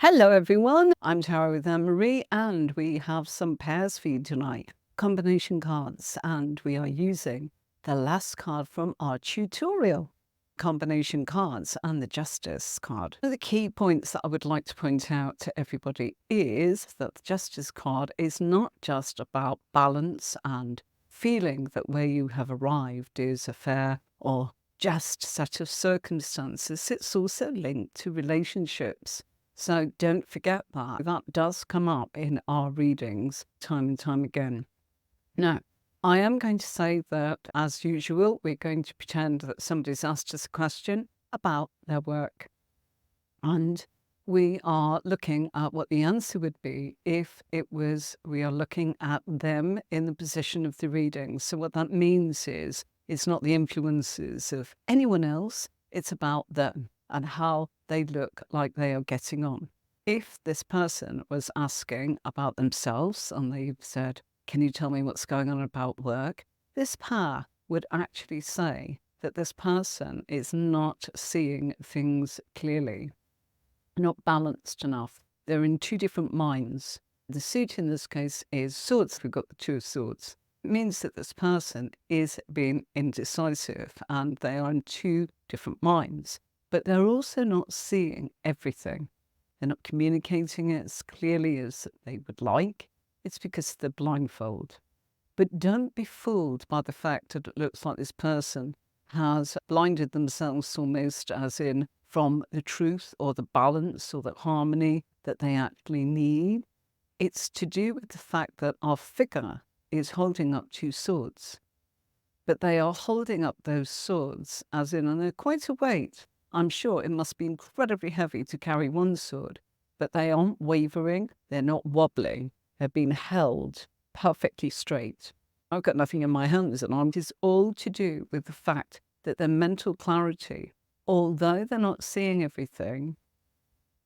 Hello everyone, I'm Tara with Anne-Marie and we have some pairs for you tonight. Combination cards, and we are using the last card from our tutorial. Combination cards and the Justice card. One of the key points that I would like to point out to everybody is that the Justice card is not just about balance and feeling that where you have arrived is a fair or just set of circumstances. It's also linked to relationships. So don't forget that. That does come up in our readings time and time again. Now, I am going to say that, as usual, we're going to pretend that somebody's asked us a question about their work. And we are looking at what the answer would be if it was, we are looking at them in the position of the reading. So what that means is, it's not the influences of anyone else, it's about them and how they look like they are getting on. If this person was asking about themselves and they've said, can you tell me what's going on about work? This pair would actually say that this person is not seeing things clearly, not balanced enough. They're in two different minds. The suit in this case is swords. We've got the two of swords. It means that this person is being indecisive and they are in two different minds. But they're also not seeing everything. They're not communicating it as clearly as they would like. It's because they're blindfold. But don't be fooled by the fact that it looks like this person has blinded themselves almost as in from the truth or the balance or the harmony that they actually need. It's to do with the fact that our figure is holding up two swords. But they are holding up those swords as in, and they're quite a weight. I'm sure it must be incredibly heavy to carry one sword, but they aren't wavering, they're not wobbling, they're being held perfectly straight. I've got nothing in my hands, and it is all to do with the fact that their mental clarity, although they're not seeing everything,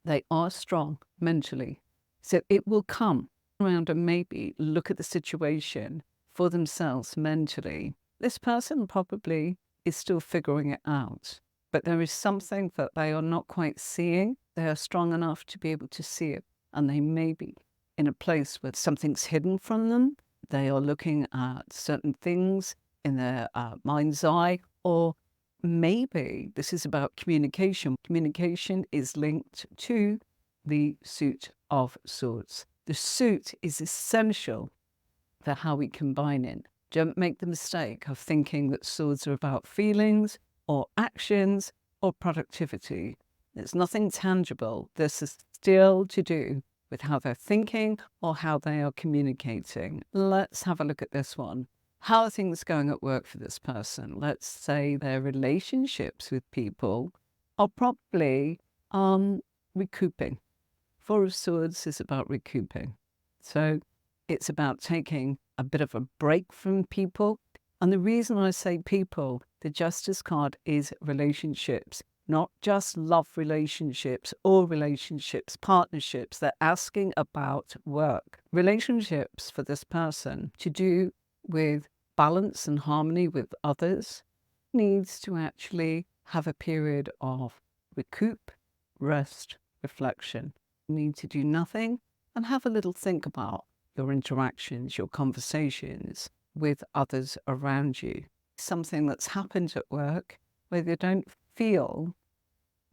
they are strong mentally. So it will come around and maybe look at the situation for themselves mentally. This person probably is still figuring it out, but there is something that they are not quite seeing. They are strong enough to be able to see it, and they may be in a place where something's hidden from them. They are looking at certain things in their mind's eye, or maybe this is about communication. Communication is linked to the suit of swords. The suit is essential for how we combine it. Don't make the mistake of thinking that swords are about feelings or actions or productivity. There's nothing tangible. This is still to do with how they're thinking or how they are communicating. Let's have a look at this one. How are things going at work for this person? Let's say their relationships with people are probably recouping. Four of Swords is about recouping. So it's about taking a bit of a break from people. And the reason I say people, the Justice card is relationships, not just love relationships or relationships, partnerships. They're asking about work. Relationships for this person to do with balance and harmony with others needs to actually have a period of recoup, rest, reflection. You need to do nothing and have a little think about your interactions, your conversations with others around you. Something that's happened at work where they don't feel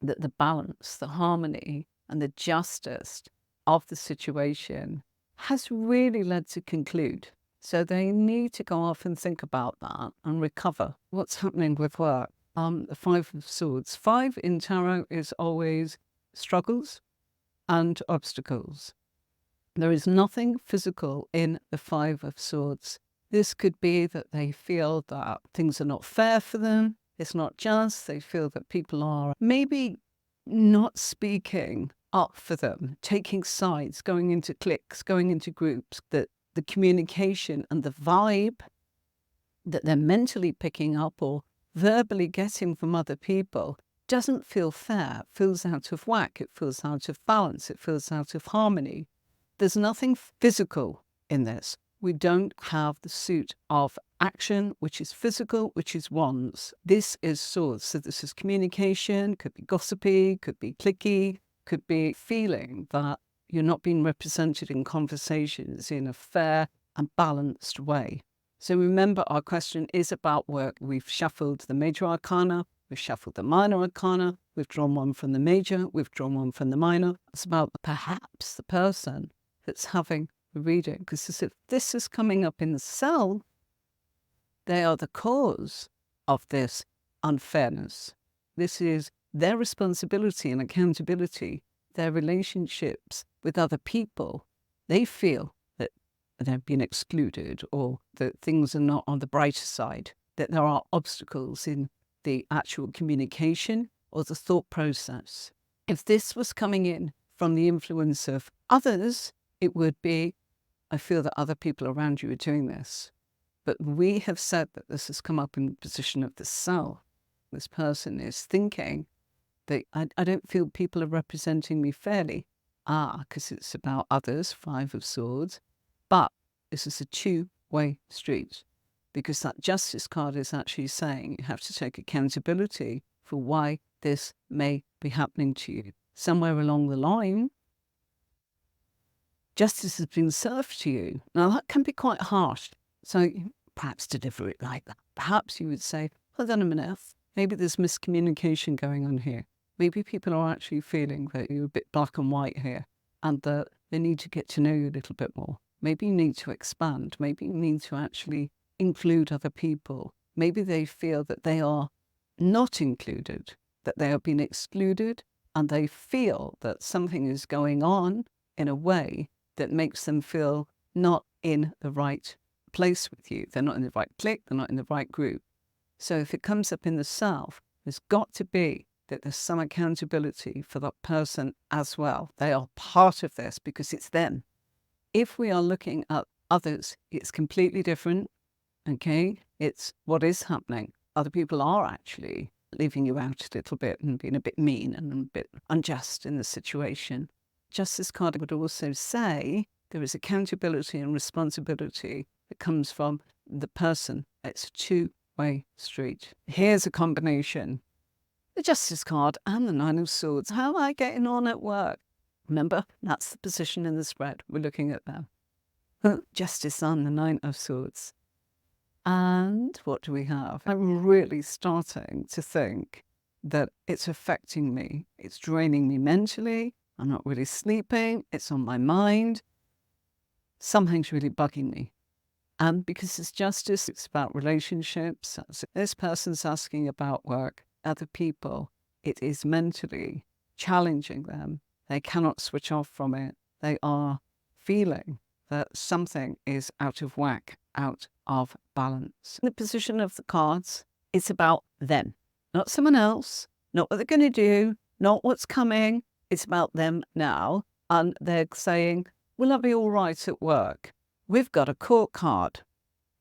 that the balance, the harmony, and the justice of the situation has really led to conclude. So they need to go off and think about that and recover what's happening with work. The Five of Swords. Five in tarot is always struggles and obstacles. There is nothing physical in the Five of Swords. This could be that they feel that things are not fair for them. It's not just, they feel that people are maybe not speaking up for them, taking sides, going into cliques, going into groups, that the communication and the vibe that they're mentally picking up or verbally getting from other people doesn't feel fair, feels out of whack, it feels out of balance, it feels out of harmony. There's nothing physical in this. We don't have the suit of action, which is physical, which is wands. This is swords. So this is communication, could be gossipy, could be cliquey, could be feeling that you're not being represented in conversations in a fair and balanced way. So remember, our question is about work. We've shuffled the major arcana, we've shuffled the minor arcana, we've drawn one from the major, we've drawn one from the minor. It's about perhaps the person that's having the reading, because if this is coming up in the cell, they are the cause of this unfairness. This is their responsibility and accountability, their relationships with other people. They feel that they've been excluded, or that things are not on the brighter side, that there are obstacles in the actual communication or the thought process. If this was coming in from the influence of others, it would be, I feel that other people around you are doing this. But we have said that this has come up in the position of the self. This person is thinking that I don't feel people are representing me fairly. Because it's about others, 5 of Swords. But this is a two-way street, because that Justice card is actually saying you have to take accountability for why this may be happening to you. Somewhere along the line, justice has been served to you. Now, that can be quite harsh. So perhaps deliver it like that. Perhaps you would say, hold on a minute, maybe there's miscommunication going on here. Maybe people are actually feeling that you're a bit black and white here, and that they need to get to know you a little bit more. Maybe you need to expand. Maybe you need to actually include other people. Maybe they feel that they are not included, that they have been excluded, and they feel that something is going on in a way that makes them feel not in the right place with you. They're not in the right clique, they're not in the right group. So if it comes up in the self, there's got to be that there's some accountability for that person as well. They are part of this because it's them. If we are looking at others, it's completely different, okay? It's what is happening. Other people are actually leaving you out a little bit and being a bit mean and a bit unjust in the situation. Justice card would also say there is accountability and responsibility that comes from the person. It's a two-way street. Here's a combination. The Justice card and the 9 of Swords. How am I getting on at work? Remember, that's the position in the spread. We're looking at them. Justice and the 9 of Swords. And what do we have? I'm really starting to think that it's affecting me. It's draining me mentally. I'm not really sleeping. It's on my mind. Something's really bugging me. And because it's justice, it's about relationships. This person's asking about work, other people. It is mentally challenging them. They cannot switch off from it. They are feeling that something is out of whack, out of balance. In the position of the cards, it's about them, not someone else, not what they're going to do, not what's coming. It's about them now. And they're saying, will I be all right at work? We've got a court card.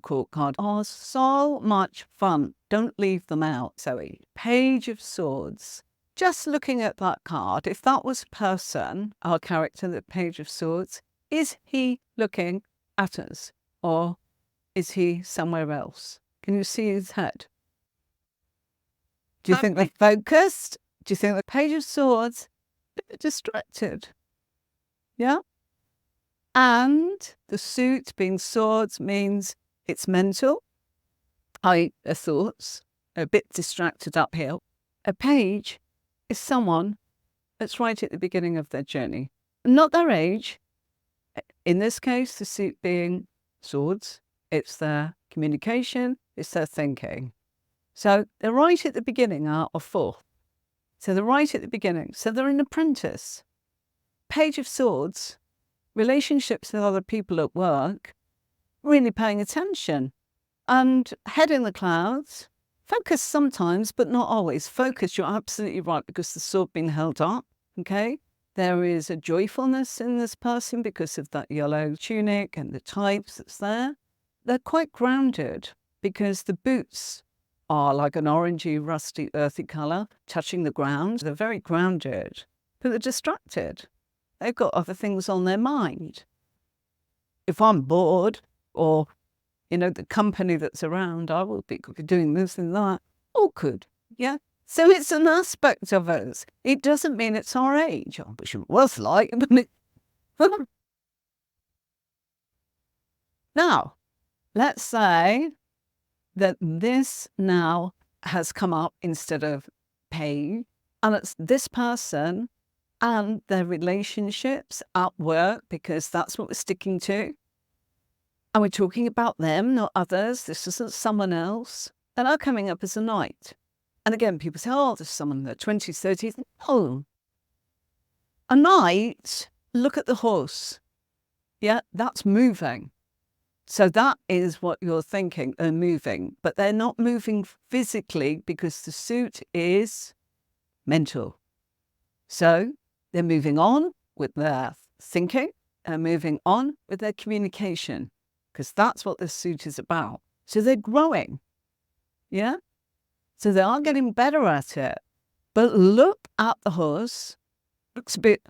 Court card are so much fun. Don't leave them out, Zoe. Page of Swords. Just looking at that card, if that was a person, our character, the Page of Swords, is he looking at us or is he somewhere else? Can you see his head? Do you think they're focused? Do you think the Page of Swords a bit distracted? Yeah? And the suit being swords means it's mental, i.e. their thoughts, a bit distracted uphill. A page is someone that's right at the beginning of their journey. Not their age. In this case, the suit being swords, it's their communication, it's their thinking. So they're right at the beginning of 4. So they're right at the beginning. So they're an apprentice. Page of Swords, relationships with other people at work, really paying attention. And head in the clouds, focus sometimes, but not always. Focus, you're absolutely right, because the sword being held up, okay? There is a joyfulness in this person because of that yellow tunic and the types that's there. They're quite grounded because the boots are like an orangey, rusty, earthy colour, touching the ground. They're very grounded, but they're distracted. They've got other things on their mind. If I'm bored, or, the company that's around, I will be doing this and that. All good, yeah? So it's an aspect of us. It doesn't mean it's our age. I wish it was like. Now, let's say that this now has come up instead of pay, and it's this person and their relationships at work, because that's what we're sticking to. And we're talking about them, not others. This isn't someone else. And are coming up as a knight. And again, people say, oh, there's someone in their 20s, 30s. No. A knight, look at the horse. Yeah, that's moving. So that is what you're thinking. They're moving, but they're not moving physically because the suit is mental. So they're moving on with their thinking and moving on with their communication, because that's what the suit is about. So they're growing. Yeah. So they are getting better at it. But look at the horse. Looks a bit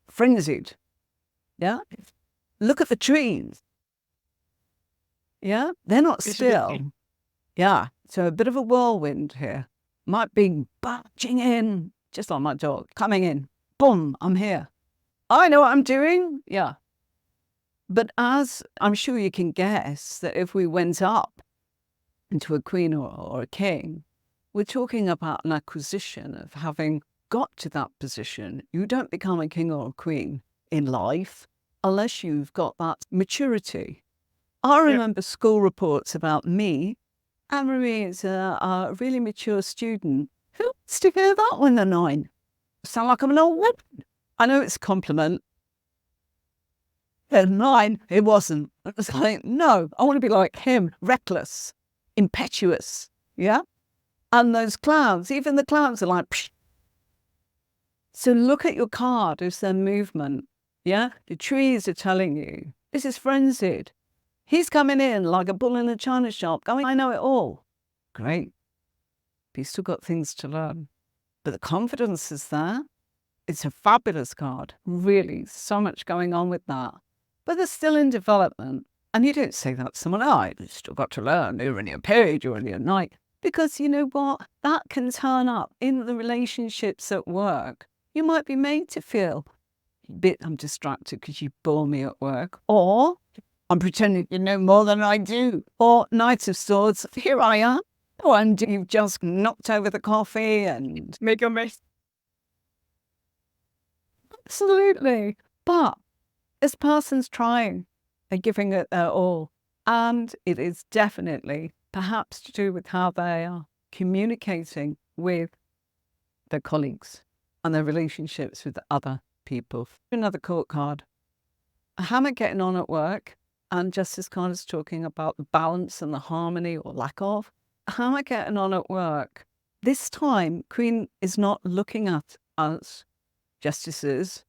frenzied. Yeah. Look at the trees. Yeah. They're not still. Yeah. So a bit of a whirlwind here. Might be barging in, just like my dog, coming in. Boom, I'm here. I know what I'm doing. Yeah. But as I'm sure you can guess that if we went up into a queen or a king, we're talking about an acquisition of having got to that position. You don't become a king or a queen in life unless you've got that maturity. I remember school reports about me. Anne-Marie is a really mature student. Who wants to hear that when they're 9? Sound like I'm an old woman. I know it's a compliment. At 9, it wasn't. It was like, no, I want to be like him, reckless, impetuous. Yeah. And those clouds, even the clouds are like, psh. So look at your card as their movement. Yeah. The trees are telling you this is frenzied. He's coming in like a bull in a china shop going, I know it all. Great. But you've still got things to learn. But the confidence is there. It's a fabulous card. Really, so much going on with that. But they're still in development. And you don't say that to someone, oh, you've still got to learn. You're only a page, you're only a knight. Because you know what? That can turn up in the relationships at work. You might be made to feel a bit, I'm distracted because you bore me at work. Or I'm pretending you know more than I do. Or Knight of Swords, here I am. Oh, and you've just knocked over the coffee and make a mess. Absolutely. But this person's trying and giving it their all. And it is definitely perhaps to do with how they are communicating with their colleagues and their relationships with other people. Another court card. How am I getting on at work? And Justice card is talking about the balance and the harmony or lack of. How am I getting on at work? This time, Queen is not looking at us, justices,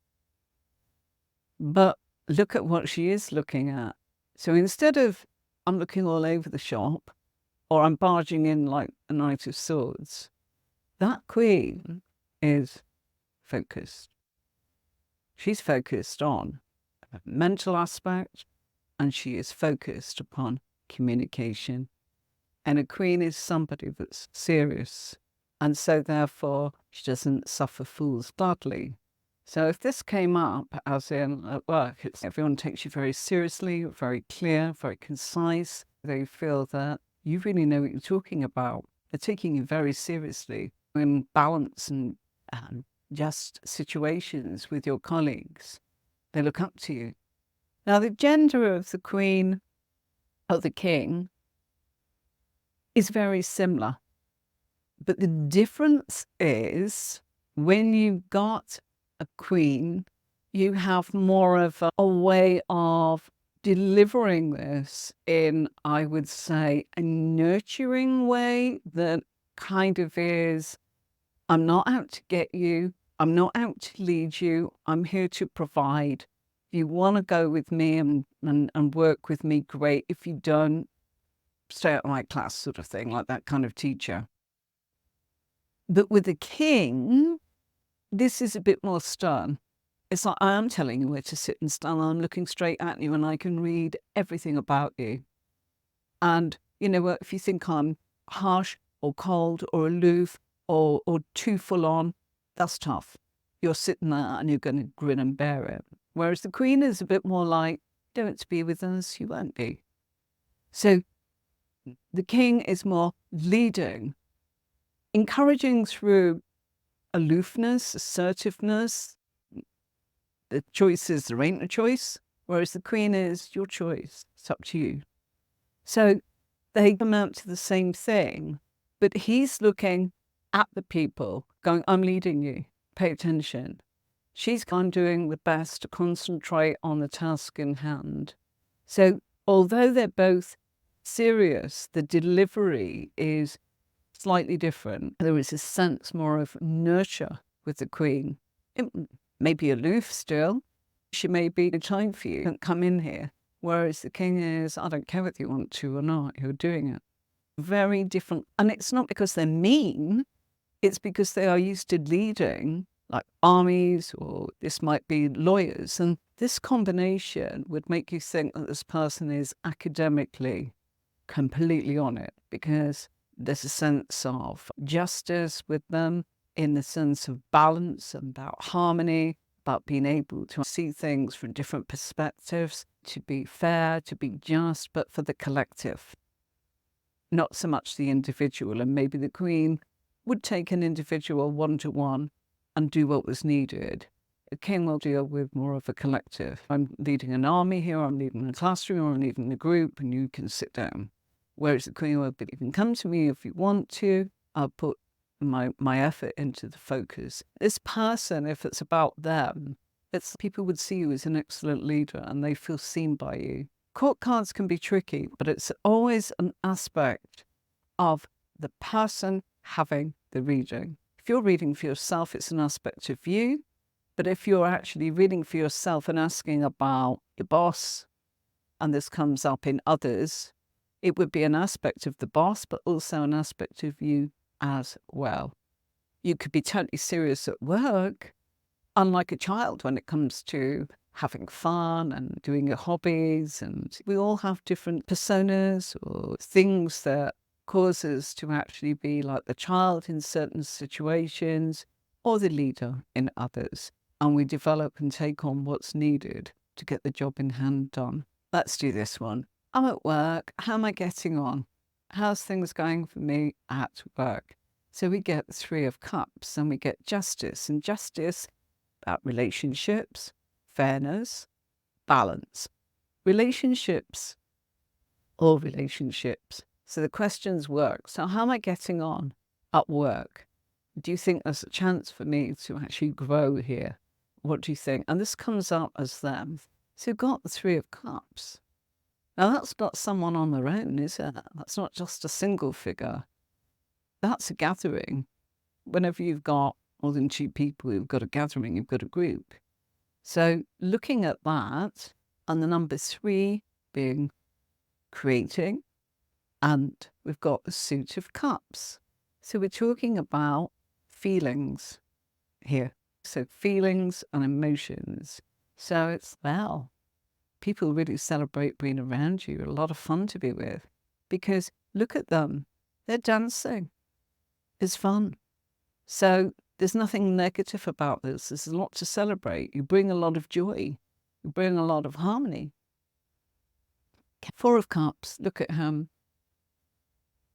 but look at what she is looking at. So instead of I'm looking all over the shop or I'm barging in like a Knight of Swords, that Queen is focused. She's focused on a mental aspect and she is focused upon communication. And a queen is somebody that's serious. And so therefore she doesn't suffer fools gladly. So if this came up as in at work, it's everyone takes you very seriously, very clear, very concise. They feel that you really know what you're talking about. They're taking you very seriously in balance and just situations with your colleagues. They look up to you. Now, the gender of the queen or the king is very similar. But the difference is when you've got a queen, you have more of a way of delivering this in, I would say, a nurturing way that kind of is, I'm not out to get you. I'm not out to lead you. I'm here to provide. If you want to go with me and work with me, great. If you don't, stay out of my class sort of thing, like that kind of teacher. But with the king, this is a bit more stern. It's like, I am telling you where to sit and stand. I'm looking straight at you and I can read everything about you. And you know what, if you think I'm harsh or cold or aloof, or too full on, that's tough. You're sitting there and you're going to grin and bear it. Whereas the Queen is a bit more like, don't be with us, you won't be. So the King is more leading, encouraging through aloofness, assertiveness. The choice is there ain't a choice, whereas the Queen is your choice. It's up to you. So they come out to the same thing, but he's looking at the people, going, I'm leading you, pay attention. She's gone doing the best to concentrate on the task in hand. So although they're both serious, the delivery is slightly different. There is a sense more of nurture with the Queen. It may be aloof still. She may be a time for you. Don't come in here. Whereas the King is, I don't care whether you want to or not, you're doing it. Very different. And it's not because they're mean, it's because they are used to leading, like armies, or this might be lawyers. And this combination would make you think that this person is academically completely on it, because there's a sense of justice with them, in the sense of balance and about harmony, about being able to see things from different perspectives, to be fair, to be just, but for the collective, not so much the individual. And maybe the Queen would take an individual one-to-one and do what was needed. A King will deal with more of a collective. I'm leading an army here, I'm leading a classroom, or I'm leading a group, and you can sit down. Whereas the Queen will be, you can come to me if you want to. I'll put my effort into the focus. This person, if it's about them, people would see you as an excellent leader and they feel seen by you. Court cards can be tricky, but it's always an aspect of the person having the reading. If you're reading for yourself, it's an aspect of you. But if you're actually reading for yourself and asking about your boss, and this comes up in others, it would be an aspect of the boss, but also an aspect of you as well. You could be totally serious at work, unlike a child when it comes to having fun and doing your hobbies. And we all have different personas or things that cause us to actually be like the child in certain situations or the leader in others. And we develop and take on what's needed to get the job in hand done. Let's do this one. I'm at work. How am I getting on? How's things going for me at work? So we get the Three of Cups and we get justice. And justice about relationships, fairness, balance. Relationships, all relationships. So the questions work. So how am I getting on at work? Do you think there's a chance for me to actually grow here? What do you think? And this comes up as them. So you've got the Three of Cups. Now, that's not someone on their own, is it? That's not just a single figure. That's a gathering. Whenever you've got more than two people, you've got a gathering, you've got a group. So looking at that, and the number 3 being creating, and we've got the Suit of Cups. So we're talking about feelings here. So feelings and emotions. So it's, well, people really celebrate being around you. A lot of fun to be with, because look at them. They're dancing. It's fun. So there's nothing negative about this. There's a lot to celebrate. You bring a lot of joy. You bring a lot of harmony. 4 of Cups. Look at him.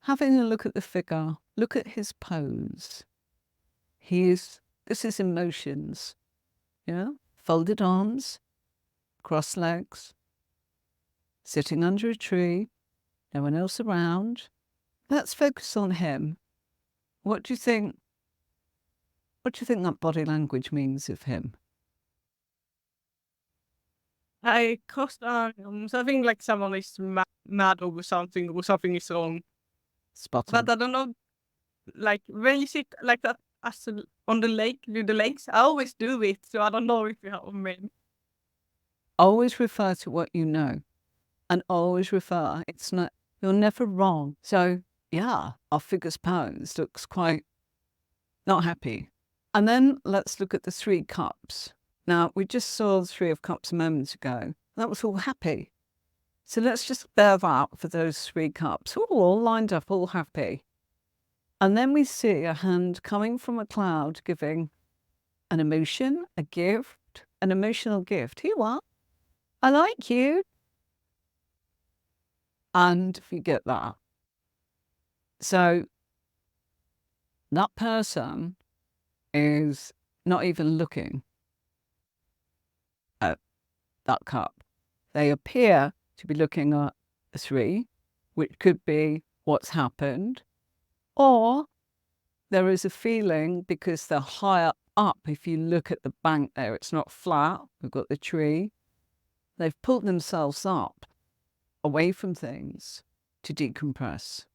Having a look at the figure. Look at his pose. This is emotions. Yeah? Folded arms. Cross legs, sitting under a tree, no one else around. Let's focus on him. What do you think? What do you think that body language means of him? I cost something like someone is mad over something or something is wrong. Spot on. But I don't know, like when you sit like that on the lake with the legs, I always do it, so I don't know if you have a mean. Always refer to what you know, and always refer. It's not, you're never wrong. So yeah, our figure's pose looks quite not happy. And then let's look at the 3 cups. Now, we just saw the 3 of Cups a moment ago. That was all happy. So let's just bear that for those 3 cups. All lined up, all happy. And then we see a hand coming from a cloud giving an emotion, a gift, an emotional gift. Here you are. I like you. And if you get that. So that person is not even looking at that cup. They appear to be looking at a 3, which could be what's happened, or there is a feeling because they're higher up. If you look at the bank there, it's not flat. We've got the tree. They've pulled themselves up away from things to decompress.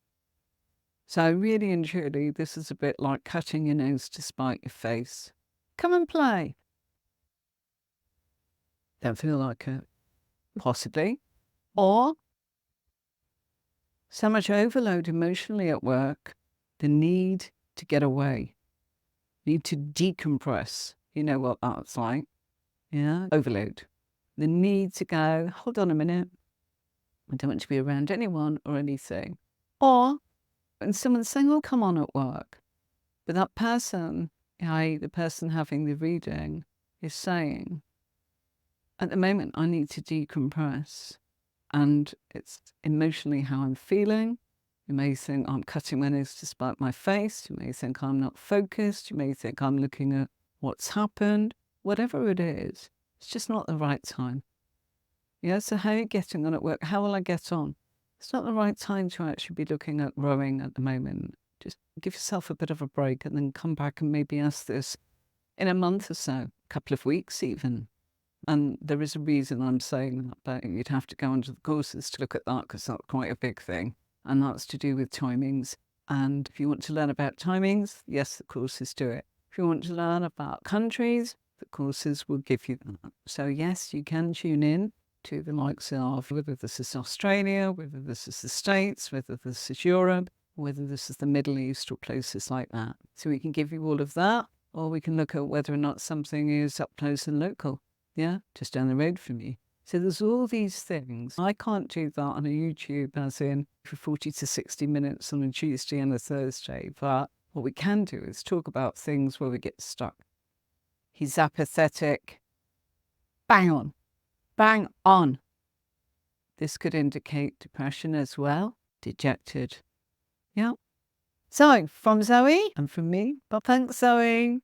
So really and truly, this is a bit like cutting your nose to spite your face. Come and play. Don't feel like it. Possibly. Or so much overload emotionally at work, the need to get away, need to decompress. You know what that's like. Yeah. Overload. The need to go, hold on a minute. I don't want to be around anyone or anything. Or when someone's saying, oh, come on at work. But that person, i.e. the person having the reading, is saying, at the moment, I need to decompress. And it's emotionally how I'm feeling. You may think I'm cutting my nose to spite my face. You may think I'm not focused. You may think I'm looking at what's happened. Whatever it is, it's just not the right time. Yeah, so how are you getting on at work? How will I get on? It's not the right time to actually be looking at rowing at the moment. Just give yourself a bit of a break and then come back and maybe ask this in a month or so, a couple of weeks even. And there is a reason I'm saying that, but you'd have to go onto the courses to look at that because that's quite a big thing. And that's to do with timings. And if you want to learn about timings, yes, the courses do it. If you want to learn about countries, the courses will give you that. So yes, you can tune in to the likes of whether this is Australia, whether this is the States, whether this is Europe, whether this is the Middle East or places like that. So we can give you all of that, or we can look at whether or not something is up close and local. Yeah, just down the road from you. So there's all these things. I can't do that on a YouTube as in for 40 to 60 minutes on a Tuesday and a Thursday. But what we can do is talk about things where we get stuck. He's apathetic. Bang on. Bang on. This could indicate depression as well. Dejected. Yeah. So from Zoe and from me, but thanks, Zoe.